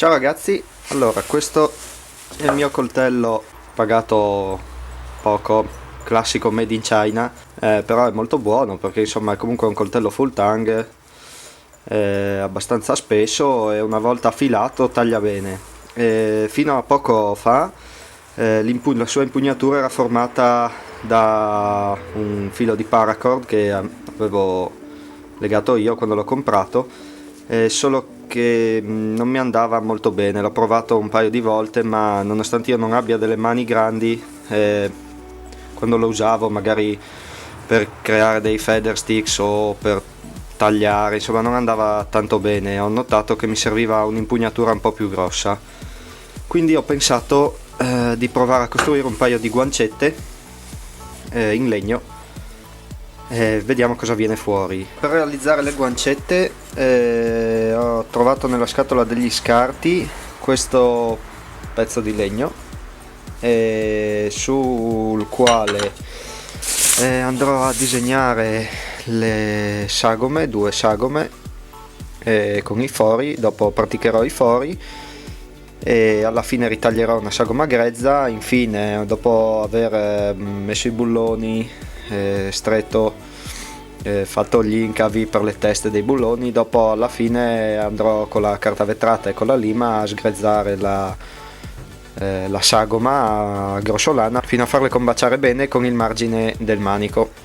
Ciao ragazzi, allora questo è il mio coltello pagato poco, classico made in China, però è molto buono perché insomma è comunque un coltello full tang, è abbastanza spesso e una volta affilato taglia bene. Fino a poco fa la sua impugnatura era formata da un filo di paracord che avevo legato io quando l'ho comprato, solo che non mi andava molto bene. L'ho provato un paio di volte, ma nonostante io non abbia delle mani grandi, quando lo usavo magari per creare dei feather sticks o per tagliare, insomma non andava tanto bene. Ho notato che mi serviva un'impugnatura un po' più grossa, quindi ho pensato di provare a costruire un paio di guancette in legno. Vediamo cosa viene fuori. Per realizzare le guancette ho trovato nella scatola degli scarti questo pezzo di legno, sul quale andrò a disegnare le sagome, due sagome con i fori. Dopo praticherò i fori e alla fine ritaglierò una sagoma grezza. Infine, dopo aver messo i bulloni, stretto, fatto gli incavi per le teste dei bulloni, dopo alla fine andrò con la carta vetrata e con la lima a sgrezzare la sagoma grossolana fino a farle combaciare bene con il margine del manico.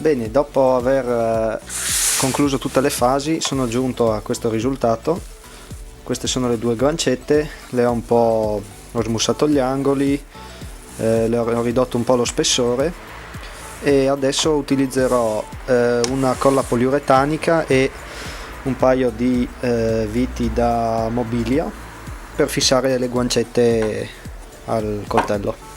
Bene, dopo aver concluso tutte le fasi sono giunto a questo risultato. Queste sono le due guancette, ho smussato gli angoli, ho ridotto un po' lo spessore e adesso utilizzerò una colla poliuretanica e un paio di viti da mobilia per fissare le guancette al coltello.